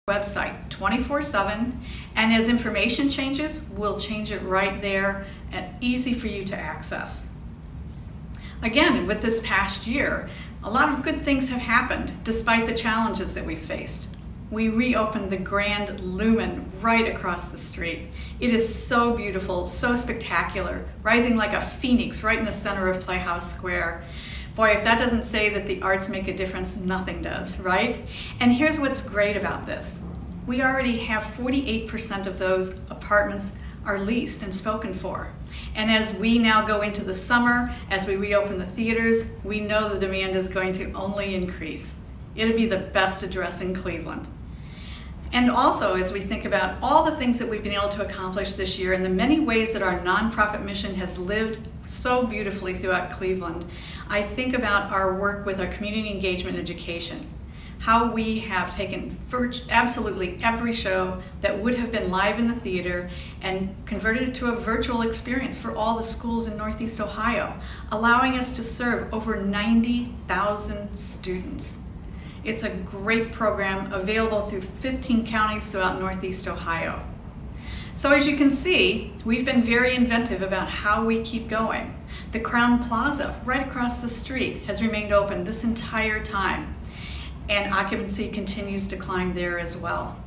website 24/7, and as information changes, we'll change it right there and easy for you to access. Again, with this past year, a lot of good things have happened despite the challenges that we faced. We reopened the Grand Lumen right across the street. It is so beautiful, so spectacular, rising like a phoenix right in the center of Playhouse Square. Boy, if that doesn't say that the arts make a difference, nothing does, right? And here's what's great about this. We already have 48% of those apartments are leased and spoken for. And as we now go into the summer, as we reopen the theaters, we know the demand is going to only increase. It'll be the best address in Cleveland. And also, as we think about all the things that we've been able to accomplish this year and the many ways that our nonprofit mission has lived so beautifully throughout Cleveland, I think about our work with our community engagement education. How we have taken absolutely every show that would have been live in the theater and converted it to a virtual experience for all the schools in Northeast Ohio, allowing us to serve over 90,000 students. It's a great program available through 15 counties throughout Northeast Ohio. So as you can see, we've been very inventive about how we keep going. The Crown Plaza right across the street has remained open this entire time, and occupancy continues to climb there as well.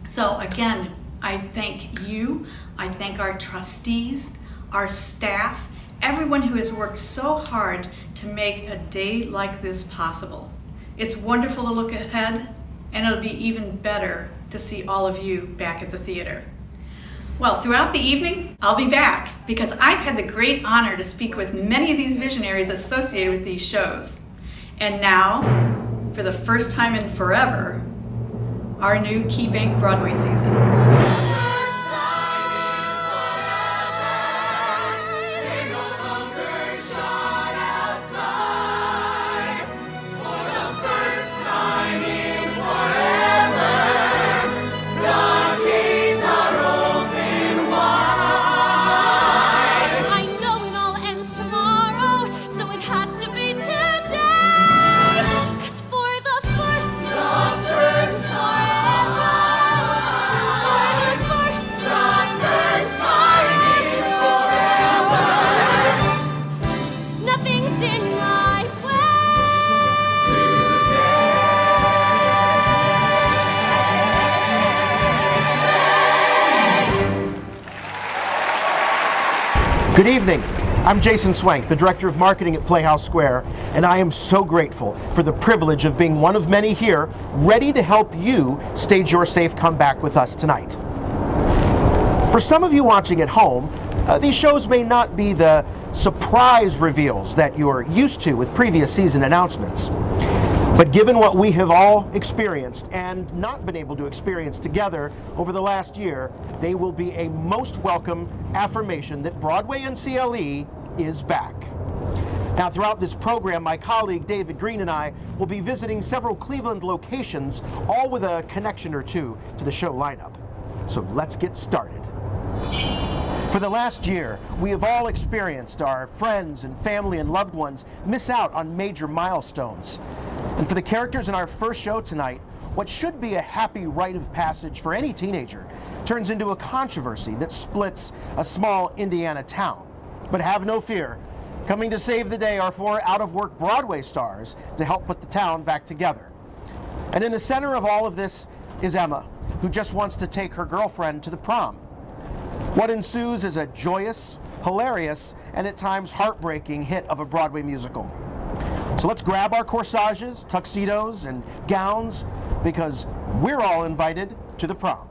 So again, I thank you, I thank our trustees, our staff, everyone who has worked so hard to make a day like this possible. It's wonderful to look ahead, and it'll be even better to see all of you back at the theater. Well, throughout the evening, I'll be back because I've had the great honor to speak with many of these visionaries associated with these shows. And now, for the first time in forever, our new KeyBank Broadway season. Good evening. I'm Jason Swank, the Director of Marketing at Playhouse Square, and I am so grateful for the privilege of being one of many here ready to help you stage your safe comeback with us tonight. For some of you watching at home, these shows may not be the surprise reveals that you're used to with previous season announcements. But given what we have all experienced and not been able to experience together over the last year, they will be a most welcome affirmation that Broadway and CLE is back. Now, throughout this program, my colleague David Green and I will be visiting several Cleveland locations, all with a connection or two to the show lineup. So let's get started. For the last year, we have all experienced our friends and family and loved ones miss out on major milestones. And for the characters in our first show tonight, what should be a happy rite of passage for any teenager turns into a controversy that splits a small Indiana town. But have no fear, coming to save the day are 4 out-of-work Broadway stars to help put the town back together. And in the center of all of this is Emma, who just wants to take her girlfriend to the prom. What ensues is a joyous, hilarious, and at times heartbreaking hit of a Broadway musical. So let's grab our corsages, tuxedos, and gowns, because we're all invited to the prom.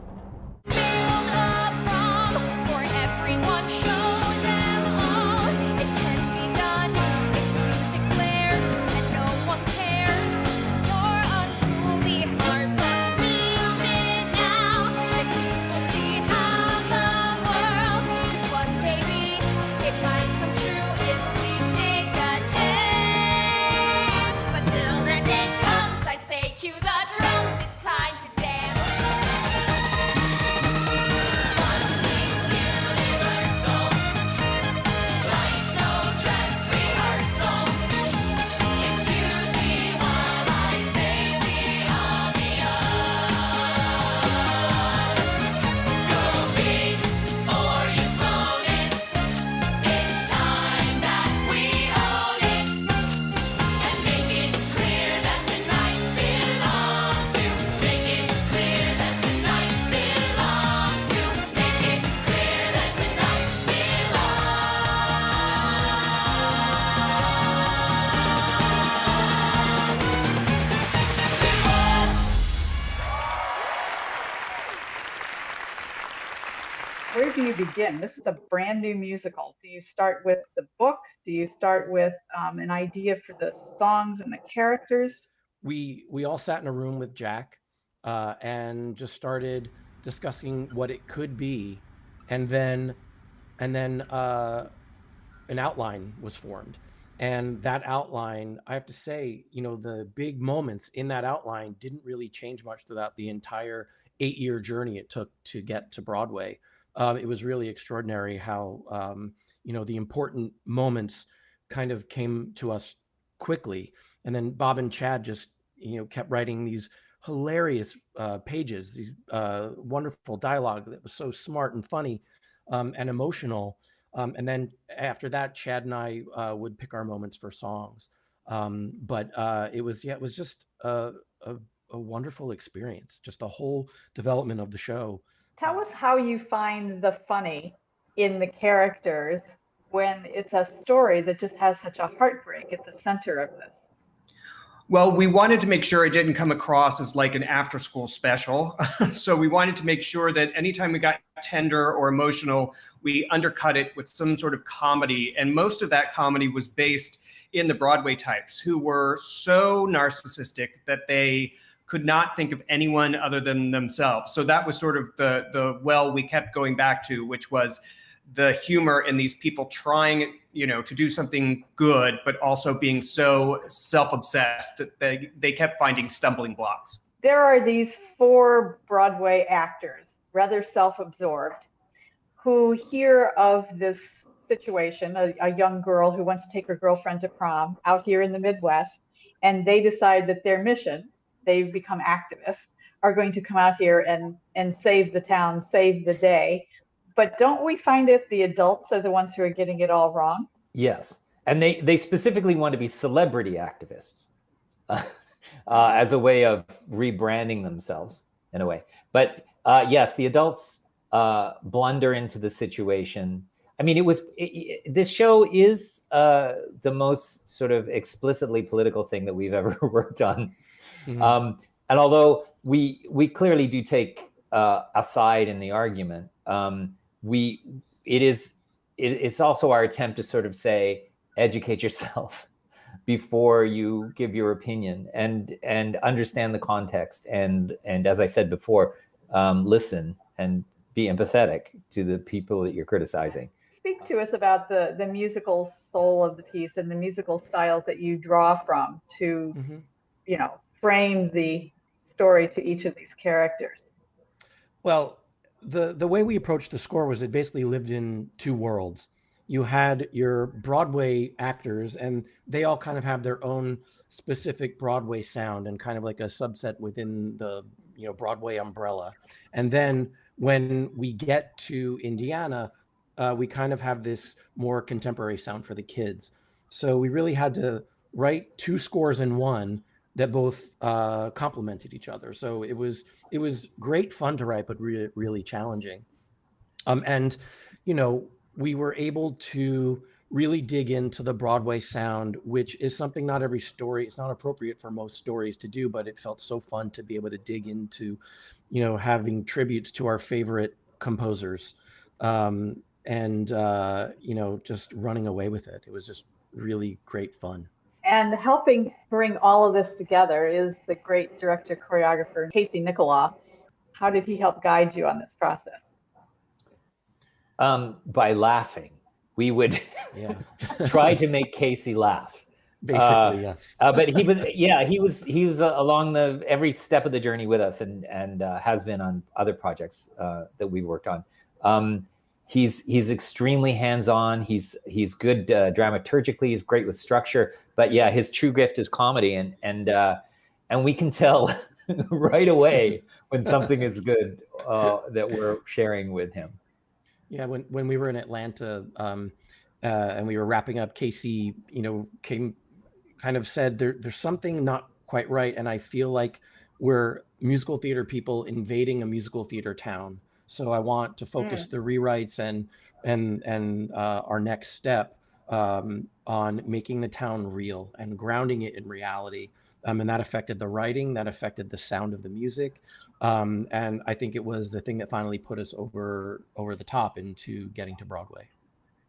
Build a prom for everyone, show them all. It can be done if music blares and no one cares. Your unruly heart looks build it now. If people see how the world could one day be, it might come true if we take a chance. But till that day comes, I say cue the drums, it's time to dance. where do you begin? This is a brand new musical. Do you start with the book? Do you start with an idea for the songs and the characters? We all sat in a room with Jack and just started discussing what it could be, and then an outline was formed. And that outline, I have to say, the big moments in that outline didn't really change much throughout the entire 8-year journey it took to get to Broadway. It was really extraordinary how, the important moments kind of came to us quickly. And then Bob and Chad just, kept writing these hilarious pages, these wonderful dialogue that was so smart and funny and emotional. And then after that, Chad and I would pick our moments for songs. But it was just a wonderful experience, just the whole development of the show. Tell us how you find the funny in the characters when it's a story that just has such a heartbreak at the center of this. Well, we wanted to make sure it didn't come across as like an after-school special. So we wanted to make sure that anytime we got tender or emotional, we undercut it with some sort of comedy. And most of that comedy was based in the Broadway types who were so narcissistic that they could not think of anyone other than themselves. So that was sort of the well we kept going back to, which was the humor in these people trying, to do something good, but also being so self-obsessed that they kept finding stumbling blocks. There are these 4 Broadway actors, rather self-absorbed, who hear of this situation, a young girl who wants to take her girlfriend to prom out here in the Midwest, and they decide that their mission, they've become activists, are going to come out here and save the town, save the day. But don't we find it the adults are the ones who are getting it all wrong? Yes. And they specifically want to be celebrity activists as a way of rebranding themselves in a way. But yes, the adults blunder into the situation. I mean, this show is the most sort of explicitly political thing that we've ever worked on. Mm-hmm. And although we clearly do take a side in the argument, it's also our attempt to sort of say, educate yourself before you give your opinion and understand the context. And as I said before, listen and be empathetic to the people that you're criticizing. Speak to us about the musical soul of the piece and the musical styles that you draw from to, mm-hmm. Frame the story to each of these characters. Well, the way we approached the score was it basically lived in 2 worlds. You had your Broadway actors, and they all kind of have their own specific Broadway sound and kind of like a subset within the Broadway umbrella. And then when we get to Indiana, we kind of have this more contemporary sound for the kids. So we really had to write 2 scores in one that both complemented each other. So it was great fun to write, but really, really challenging. And, we were able to really dig into the Broadway sound, which is something not every story, it's not appropriate for most stories to do, but it felt so fun to be able to dig into, having tributes to our favorite composers and, just running away with it. It was just really great fun. And helping bring all of this together is the great director choreographer, Casey Nicholaw. How did he help guide you on this process? By laughing. We would try to make Casey laugh. Basically, yes. But he was along every step of the journey with us and has been on other projects that we worked on. He's extremely hands-on. He's good dramaturgically. He's great with structure. But yeah, his true gift is comedy, and we can tell right away when something is good that we're sharing with him. Yeah, when we were in Atlanta and we were wrapping up, Casey, said there's something not quite right, and I feel like we're musical theater people invading a musical theater town. So I want to focus the rewrites and our next step on making the town real and grounding it in reality. And that affected the writing, that affected the sound of the music. And I think it was the thing that finally put us over the top into getting to Broadway.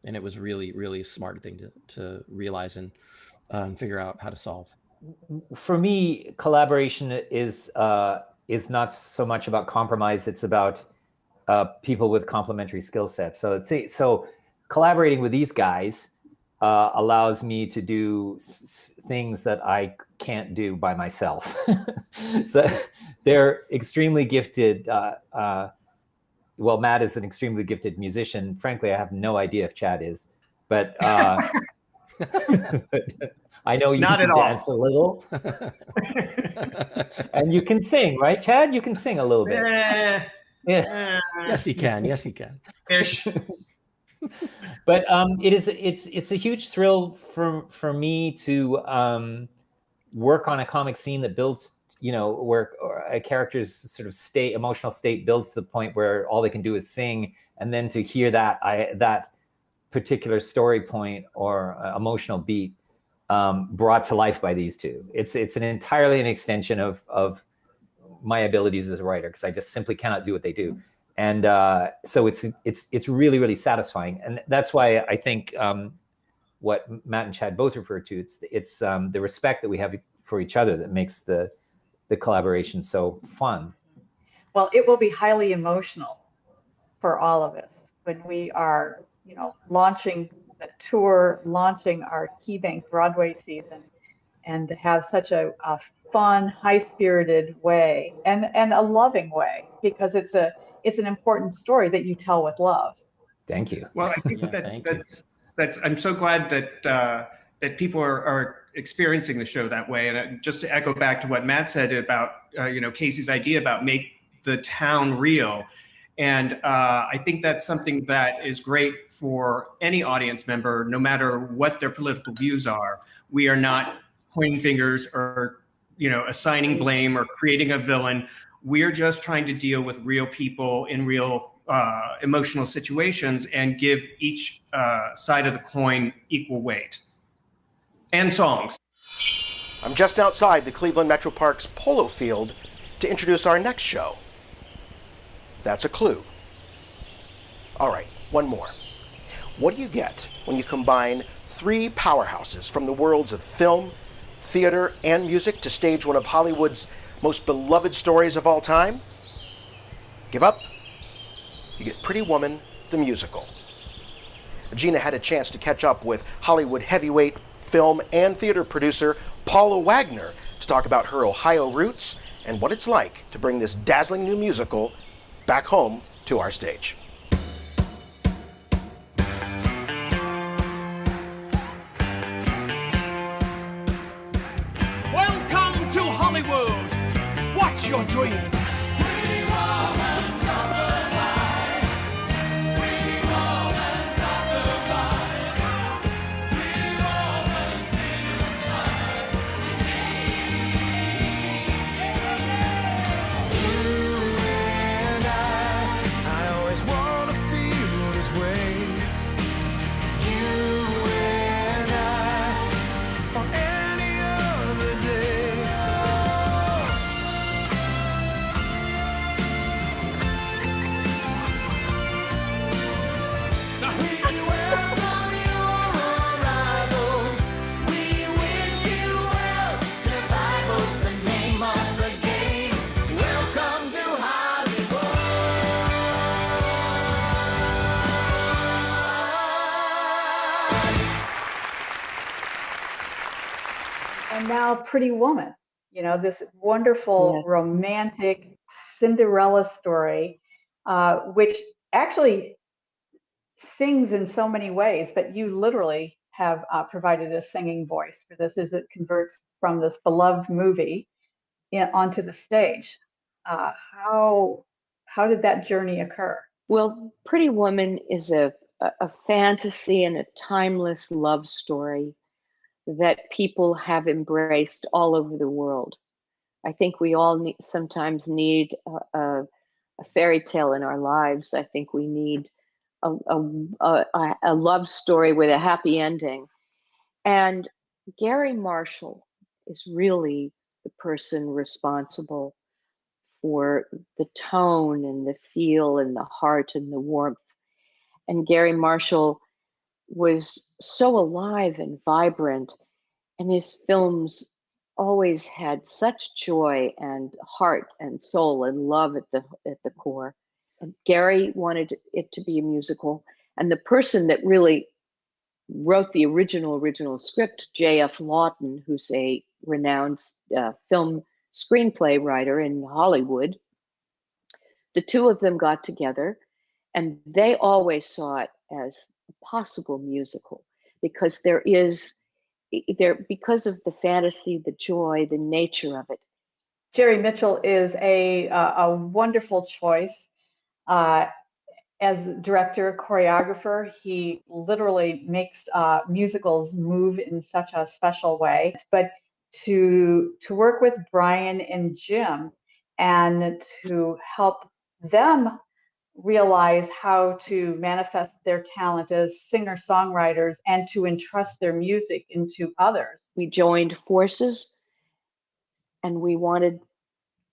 And it was really, really smart thing to realize and figure out how to solve. For me, collaboration is not so much about compromise. It's about people with complementary skill sets. So collaborating with these guys allows me to do things that I can't do by myself. So they're extremely gifted. Well, Matt is an extremely gifted musician. Frankly, I have no idea if Chad is, but I know you Not can at all. dance a little. And you can sing, right, Chad? You can sing a little bit. Yeah. Yes, he can. Yes, he can. Ish. But it's a huge thrill for me to work on a comic scene that builds, where a character's sort of emotional state builds to the point where all they can do is sing, and then to hear that particular story point or emotional beat brought to life by these two. It's entirely an extension of my abilities as a writer, because I just simply cannot do what they do. And so it's really, really satisfying. And that's why I think what Matt and Chad both refer to, it's the respect that we have for each other that makes the collaboration so fun. Well, it will be highly emotional for all of us when we are, launching the tour, launching our KeyBank Broadway season, and to have such a fun, high-spirited way and a loving way, because it's an important story that you tell with love. Thank you. Well, I think that's I'm so glad that people are experiencing the show that way. And just to echo back to what Matt said about Casey's idea about make the town real. And I think that's something that is great for any audience member, no matter what their political views are. We are not pointing fingers or assigning blame or creating a villain. We're just trying to deal with real people in real emotional situations and give each side of the coin equal weight. And songs. I'm just outside the Cleveland Metro Parks polo field to introduce our next show. That's a clue. All right, one more. What do you get when you combine three powerhouses from the worlds of film, theater, and music to stage one of Hollywood's most beloved stories of all time? Give up? You get Pretty Woman, the musical. Gina had a chance to catch up with Hollywood heavyweight film and theater producer Paula Wagner to talk about her Ohio roots and what it's like to bring this dazzling new musical back home to our stage. Welcome to Hollywood. What's your dream? And now Pretty Woman, this wonderful romantic Cinderella story, which actually sings in so many ways, but you literally have provided a singing voice for this as it converts from this beloved movie onto the stage. How did that journey occur? Well, Pretty Woman is a fantasy and a timeless love story that people have embraced all over the world. I think we all sometimes need a fairy tale in our lives. I think we need a love story with a happy ending. And Gary Marshall is really the person responsible for the tone and the feel and the heart and the warmth. And Gary Marshall was so alive and vibrant, and his films always had such joy and heart and soul and love at the core. And Gary wanted it to be a musical, and the person that really wrote the original script, J.F. Lawton, who's a renowned film screenplay writer in Hollywood, the two of them got together, and they always saw it as a possible musical because because of the fantasy, the joy, the nature of it. Jerry Mitchell is a wonderful choice. As director, choreographer, he literally makes musicals move in such a special way. But to work with Brian and Jim and to help them realize how to manifest their talent as singer-songwriters and to entrust their music into others. We joined forces, and we wanted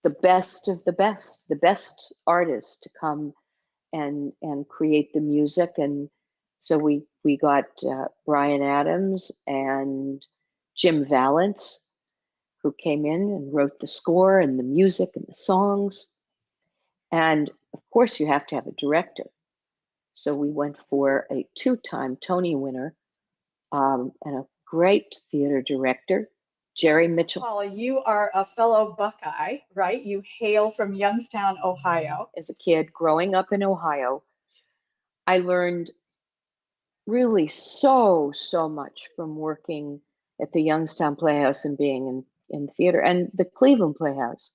the best of the best artists to come and create the music. And so we got Bryan Adams and Jim Vallance, who came in and wrote the score and the music and the songs. And of course, you have to have a director. So we went for a 2-time Tony winner and a great theater director, Jerry Mitchell. Paula, you are a fellow Buckeye, right? You hail from Youngstown, Ohio. As a kid growing up in Ohio, I learned really so much from working at the Youngstown Playhouse and being in theater and the Cleveland Playhouse.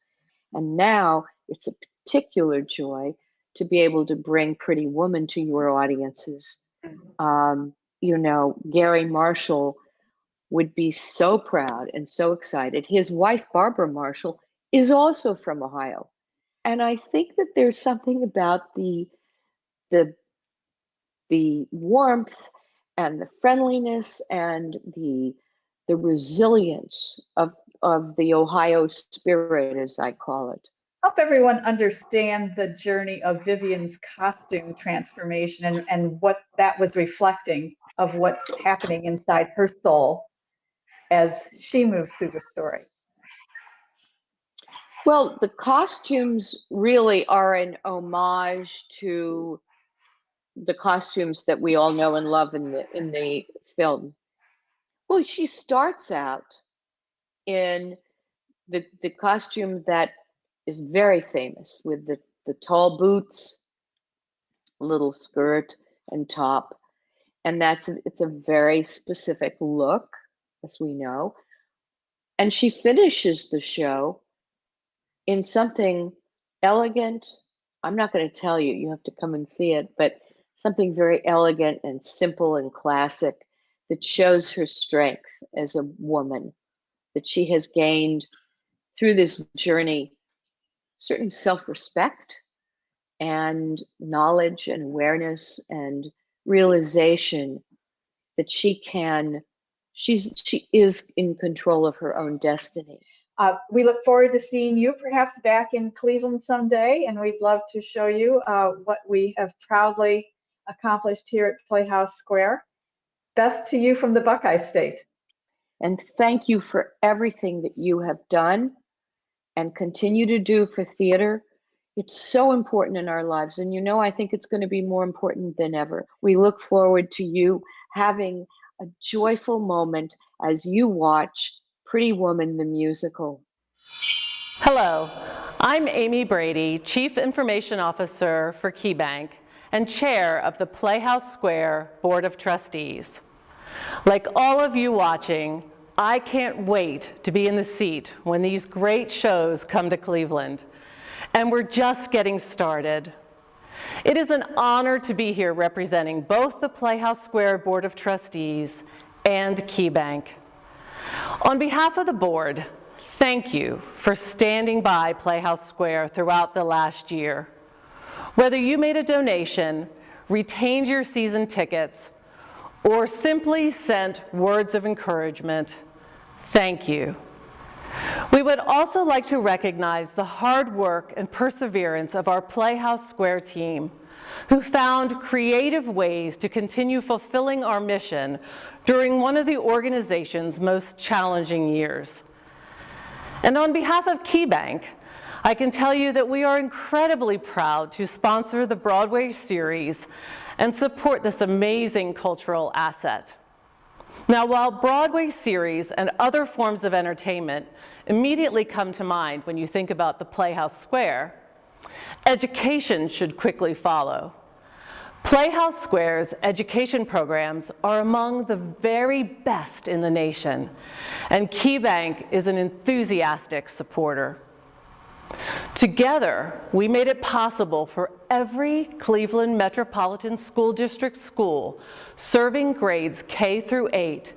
And now it's a particular joy to be able to bring Pretty Woman to your audiences. Gary Marshall would be so proud and so excited. His wife, Barbara Marshall, is also from Ohio. And I think that there's something about the warmth and the friendliness and the resilience of the Ohio spirit, as I call it. Help everyone understand the journey of Vivian's costume transformation and what that was reflecting of what's happening inside her soul as she moves through the story. Well, the costumes really are an homage to the costumes that we all know and love in the film. Well, she starts out in the costume that is very famous with the tall boots, little skirt and top. And it's a very specific look, as we know. And she finishes the show in something elegant. I'm not going to tell you, you have to come and see it, but something very elegant and simple and classic that shows her strength as a woman, that she has gained through this journey certain self-respect and knowledge and awareness and realization that she is in control of her own destiny. We look forward to seeing you perhaps back in Cleveland someday, and we'd love to show you what we have proudly accomplished here at Playhouse Square. Best to you from the Buckeye State. And thank you for everything that you have done and continue to do for theater. It's so important in our lives. And I think it's going to be more important than ever. We look forward to you having a joyful moment as you watch Pretty Woman, the musical. Hello, I'm Amy Brady, Chief Information Officer for KeyBank and Chair of the Playhouse Square Board of Trustees. Like all of you watching, I can't wait to be in the seat when these great shows come to Cleveland. And we're just getting started. It is an honor to be here representing both the Playhouse Square Board of Trustees and KeyBank. On behalf of the board, thank you for standing by Playhouse Square throughout the last year. Whether you made a donation, retained your season tickets, or simply sent words of encouragement, thank you. We would also like to recognize the hard work and perseverance of our Playhouse Square team, who found creative ways to continue fulfilling our mission during one of the organization's most challenging years. And on behalf of KeyBank, I can tell you that we are incredibly proud to sponsor the Broadway series and support this amazing cultural asset. Now, while Broadway series and other forms of entertainment immediately come to mind when you think about the Playhouse Square, education should quickly follow. Playhouse Square's education programs are among the very best in the nation, and KeyBank is an enthusiastic supporter. Together, we made it possible for every Cleveland Metropolitan School District school serving grades K through 8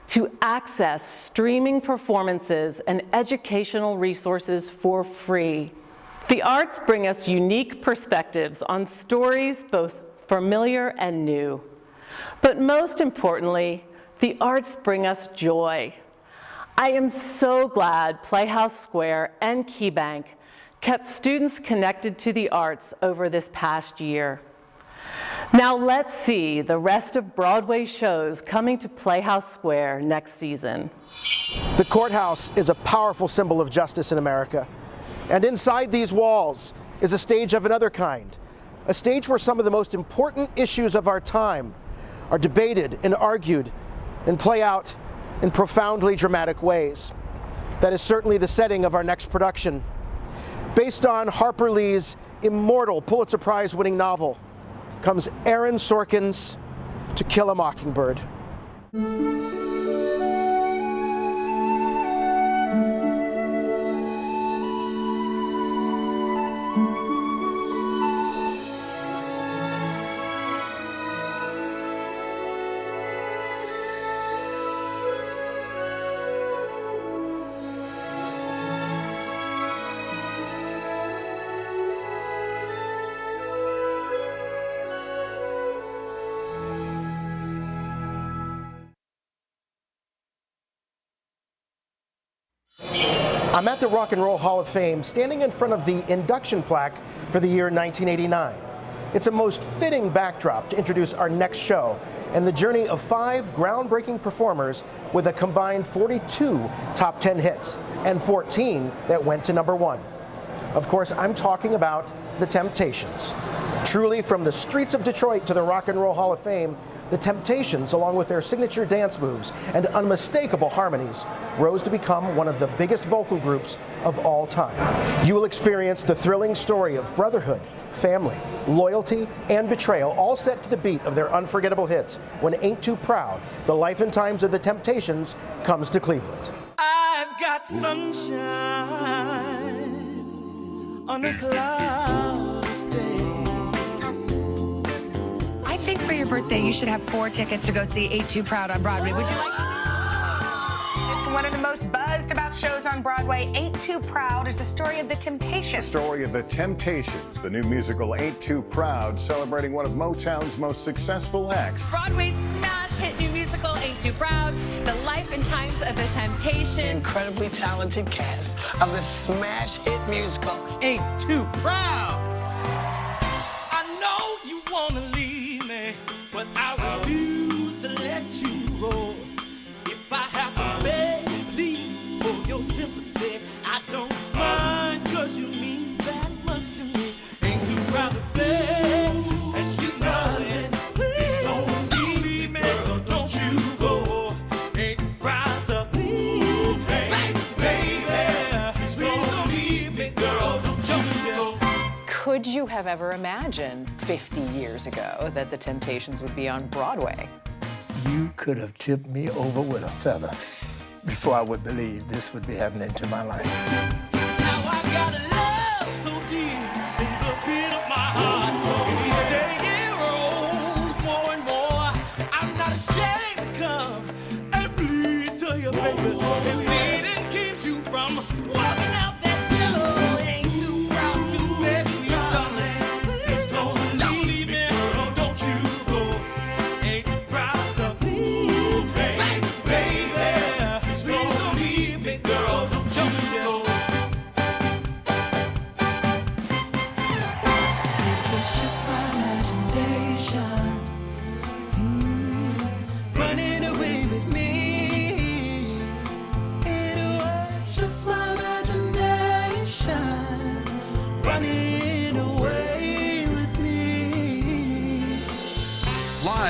to access streaming performances and educational resources for free. The arts bring us unique perspectives on stories both familiar and new. But most importantly, the arts bring us joy. I am so glad Playhouse Square and KeyBank kept students connected to the arts over this past year. Now let's see the rest of Broadway shows coming to Playhouse Square next season. The courthouse is a powerful symbol of justice in America. And inside these walls is a stage of another kind, a stage where some of the most important issues of our time are debated and argued and play out in profoundly dramatic ways. That is certainly the setting of our next production. Based on Harper Lee's immortal Pulitzer Prize-winning novel, comes Aaron Sorkin's To Kill a Mockingbird. I'm at the Rock and Roll Hall of Fame, standing in front of the induction plaque for the year 1989. It's a most fitting backdrop to introduce our next show and the journey of 5 groundbreaking performers with a combined 42 top 10 hits and 14 that went to #1. Of course, I'm talking about The Temptations. Truly, from the streets of Detroit to the Rock and Roll Hall of Fame, The Temptations, along with their signature dance moves and unmistakable harmonies, rose to become one of the biggest vocal groups of all time. You will experience the thrilling story of brotherhood, family, loyalty, and betrayal, all set to the beat of their unforgettable hits when Ain't Too Proud, the life and times of The Temptations, comes to Cleveland. I've got sunshine on a cloudy day. I think for your birthday, you should have 4 tickets to go see Ain't Too Proud on Broadway. Would you like? It's one of the most buzzed about shows on Broadway. Ain't Too Proud is the story of the Temptations. The story of the Temptations, the new musical Ain't Too Proud, celebrating one of Motown's most successful acts. Broadway's smash hit new musical Ain't Too Proud, the life and times of the Temptations. Incredibly talented cast of the smash hit musical Ain't Too Proud. I know you wanna leave me, but I refuse to let you go. If I have to beg and plead for your sympathy, I don't mind, 'cause you mean that much to me. Ain't too proud to beg, and you know it. Please don't leave me, girl, don't you go. Ain't too proud to leave, baby. Please don't leave me, girl, don't you go. Could you have ever imagined 50 years ago that the Temptations would be on Broadway? You could have tipped me over with a feather before I would believe this would be happening to my life. Now I got a love so deep in the pit of my heart. And each day it grows more and more. I'm not ashamed to come and plead to you, baby. And pleading keeps you from walking out that door. Ain't too proud to beg you, darling. Please don't leave me, girl, don't you go. Ain't too proud to leave, baby. Please don't leave me, girl, don't you go.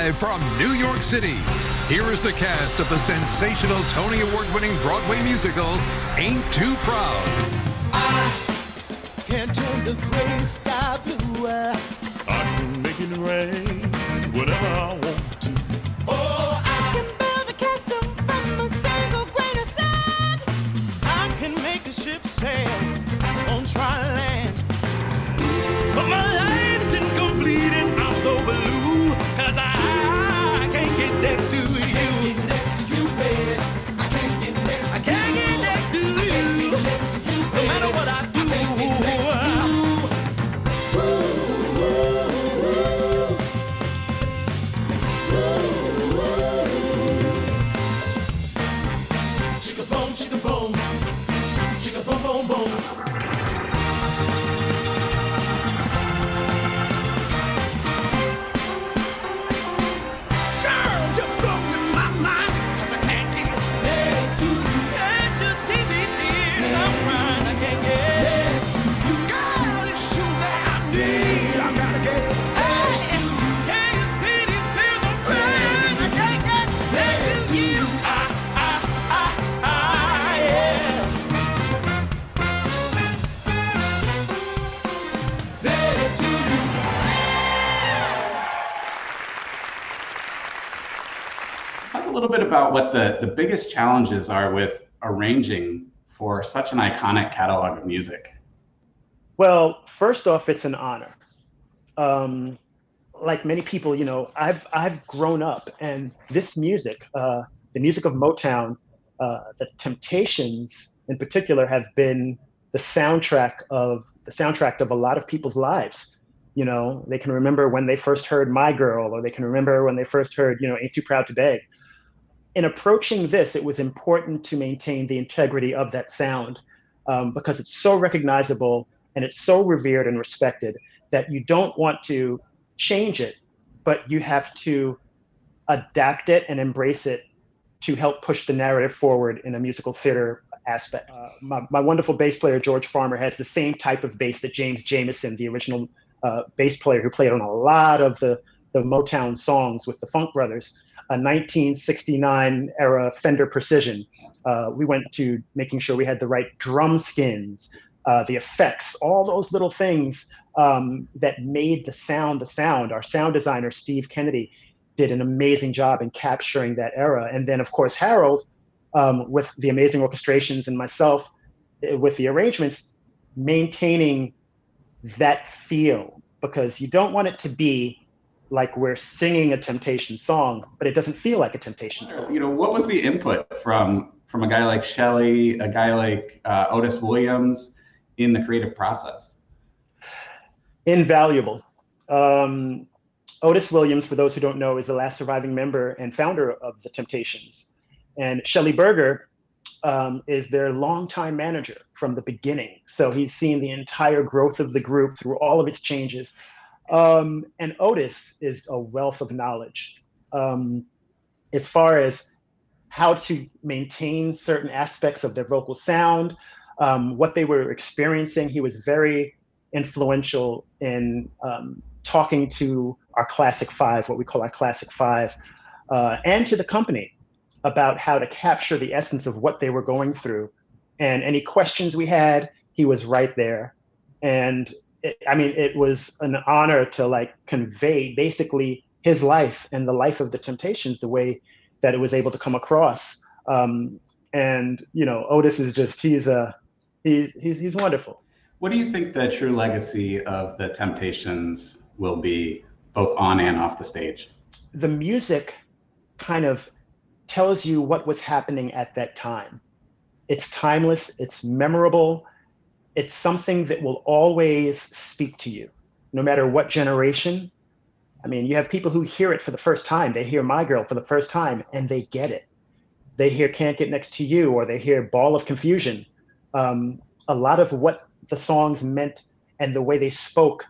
Live from New York City, here is the cast of the sensational Tony Award-winning Broadway musical, Ain't Too Proud. Can't turn the gray sky blue. I can make it rain whenever I want to. Oh, I can build a castle from a single grain of sand. I can make a ship sail on dry land. But my life's incomplete and I'm so blue, 'cause I can't get next to you. I can't get next to you, baby. I can't get next to you. I can't get next to you. No matter what I do. Chicka boom, chicka boom, chicka boom, boom, boom. Girl, you're blowing my mind, 'cause I can't get next to you. Can't you see these tears I'm crying? I can't get next to you. Girl, it's you that I need. I gotta get next to you. Can you see these tears I'm crying? I can't get next to you. Yeah. Next to you. Talk a little bit about what the biggest challenges are with arranging for such an iconic catalog of music. Well, first off, it's an honor. Like many people, I've grown up, and this music, the music of Motown, the Temptations in particular, have been the soundtrack of a lot of people's lives. They can remember when they first heard My Girl, or they can remember when they first heard, Ain't Too Proud to Beg. In approaching this, it was important to maintain the integrity of that sound, because it's so recognizable and it's so revered and respected that you don't want to change it, but you have to adapt it and embrace it to help push the narrative forward in a musical theater aspect. My wonderful bass player, George Farmer, has the same type of bass that James Jameson, the original bass player who played on a lot of the Motown songs with the Funk Brothers, a 1969 era Fender Precision. We went to making sure we had the right drum skins, the effects, all those little things that made the sound. Our sound designer, Steve Kennedy, did an amazing job in capturing that era. And then, of course, Harold, with the amazing orchestrations, and myself with the arrangements, maintaining that feel, because you don't want it to be like we're singing a Temptation song, but it doesn't feel like a Temptation song. What was the input from a guy like Shelley, a guy like Otis Williams in the creative process? Invaluable. Otis Williams, for those who don't know, is the last surviving member and founder of the Temptations. And Shelley Berger is their longtime manager from the beginning. So he's seen the entire growth of the group through all of its changes. And Otis is a wealth of knowledge as far as how to maintain certain aspects of their vocal sound, what they were experiencing. He was very influential in talking to our Classic Five, what we call our Classic Five, and to the company about how to capture the essence of what they were going through. And any questions we had, he was right there. And it was an honor to convey basically his life and the life of the Temptations the way that it was able to come across. Otis is just, he's wonderful. What do you think the true legacy of the Temptations will be, both on and off the stage? The music kind of tells you what was happening at that time. It's timeless, it's memorable, it's something that will always speak to you, no matter what generation. You have people who hear it for the first time. They hear My Girl for the first time and they get it. They hear Can't Get Next to You, or they hear Ball of Confusion. A lot of what the songs meant and the way they spoke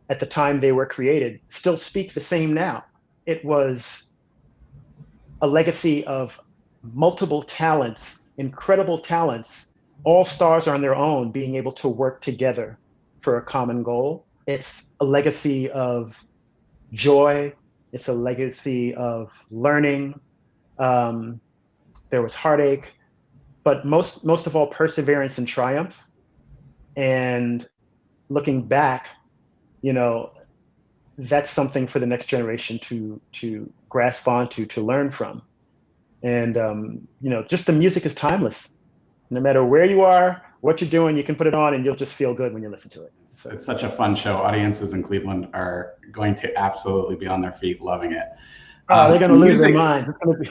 at the time they were created still speak the same now. It was a legacy of multiple talents, incredible talents, all stars on their own, being able to work together for a common goal. It's a legacy of joy. It's a legacy of learning. There was heartache, but most of all, perseverance and triumph. And looking back, you know, that's something for the next generation to grasp onto, to learn from. And you know, just the music is timeless. No matter where you are, what you're doing, you can put it on and you'll just feel good when you listen to it. So it's such a fun show. Audiences in Cleveland are going to absolutely be on their feet loving it. They're going to lose their minds. It's going to be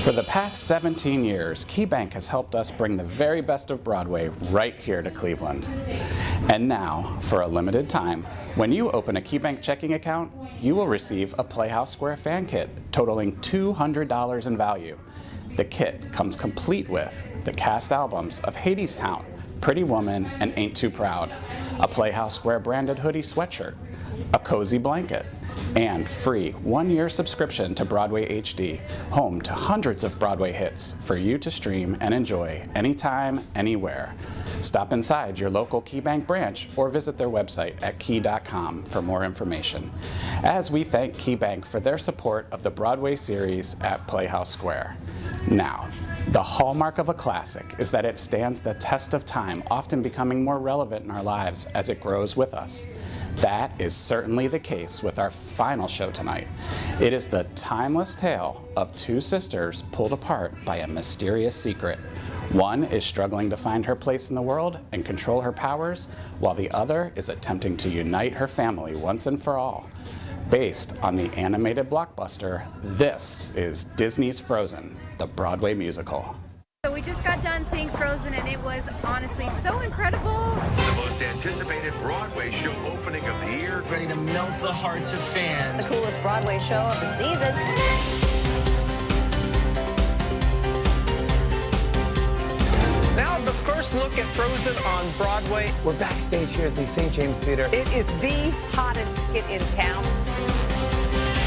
For the past 17 years, KeyBank has helped us bring the very best of Broadway right here to Cleveland. And now, for a limited time, when you open a KeyBank checking account, you will receive a Playhouse Square fan kit totaling $200 in value. The kit comes complete with the cast albums of Hadestown, Pretty Woman, and Ain't Too Proud, a Playhouse Square branded hoodie sweatshirt, a cozy blanket, and free 1-year subscription to Broadway HD, home to hundreds of Broadway hits for you to stream and enjoy anytime, anywhere. Stop inside your local KeyBank branch or visit their website at key.com for more information. As we thank KeyBank for their support of the Broadway series at Playhouse Square. Now, the hallmark of a classic is that it stands the test of time, often becoming more relevant in our lives as it grows with us. That is certainly the case with our final show tonight. It is the timeless tale of two sisters pulled apart by a mysterious secret. One is struggling to find her place in the world and control her powers, while the other is attempting to unite her family once and for all. Based on the animated blockbuster, this is Disney's Frozen, the Broadway musical. So we just got done seeing Frozen and it was honestly so incredible. The most anticipated Broadway show opening of the year. Ready to melt the hearts of fans. The coolest Broadway show of the season. Now the first look at Frozen on Broadway. We're backstage here at the St. James Theater. It is the hottest hit in town.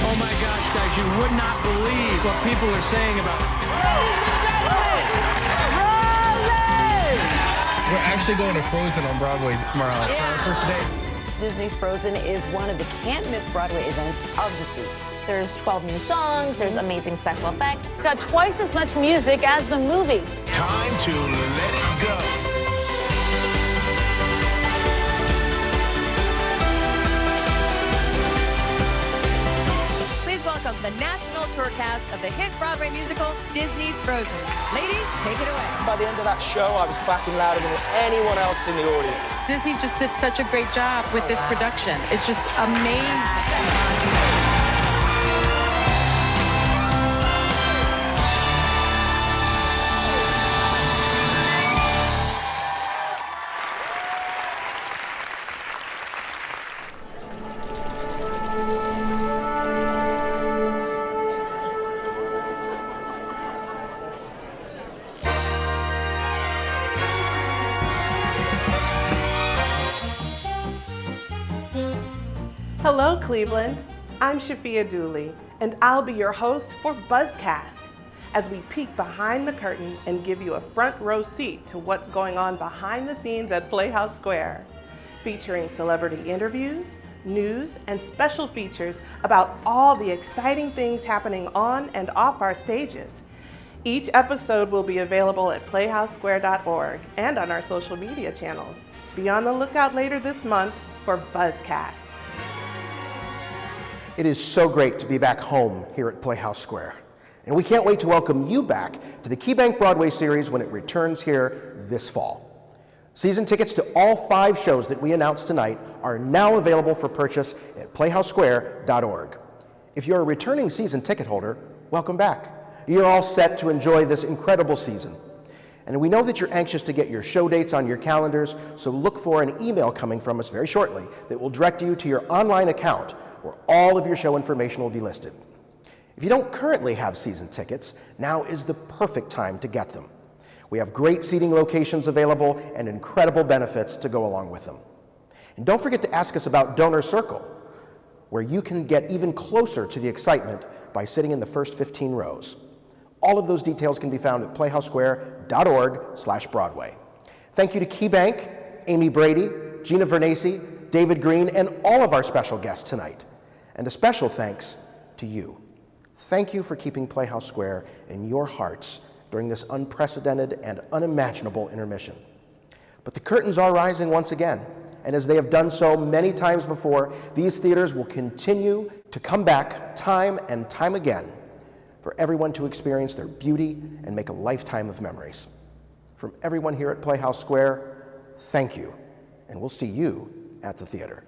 Oh my gosh, guys, you would not believe what people are saying about it. We're actually going to Frozen on Broadway tomorrow. Yeah. First day. Disney's Frozen is one of the can't-miss Broadway events of the season. There's 12 new songs, there's amazing special effects. It's got twice as much music as the movie. Time to let it go. Please welcome the national tour cast of the hit Broadway musical, Disney's Frozen. Ladies, take it away. By the end of that show, I was clapping louder than anyone else in the audience. Disney just did such a great job with this production. It's just amazing. Hello, Cleveland. I'm Shafia Dooley, and I'll be your host for Buzzcast as we peek behind the curtain and give you a front row seat to what's going on behind the scenes at Playhouse Square, featuring celebrity interviews, news, and special features about all the exciting things happening on and off our stages. Each episode will be available at playhousesquare.org and on our social media channels. Be on the lookout later this month for Buzzcast. It is so great to be back home here at Playhouse Square. And we can't wait to welcome you back to the KeyBank Broadway Series when it returns here this fall. Season tickets to all 5 shows that we announced tonight are now available for purchase at playhousesquare.org. If you're a returning season ticket holder, welcome back. You're all set to enjoy this incredible season. And we know that you're anxious to get your show dates on your calendars, so look for an email coming from us very shortly that will direct you to your online account where all of your show information will be listed. If you don't currently have season tickets, now is the perfect time to get them. We have great seating locations available and incredible benefits to go along with them. And don't forget to ask us about Donor Circle, where you can get even closer to the excitement by sitting in the first 15 rows. All of those details can be found at playhousesquare.org/Broadway. Thank you to KeyBank, Amy Brady, Gina Vernacci, David Green, and all of our special guests tonight. And a special thanks to you. Thank you for keeping Playhouse Square in your hearts during this unprecedented and unimaginable intermission. But the curtains are rising once again, and as they have done so many times before, these theaters will continue to come back time and time again for everyone to experience their beauty and make a lifetime of memories. From everyone here at Playhouse Square, thank you, and we'll see you at the theater.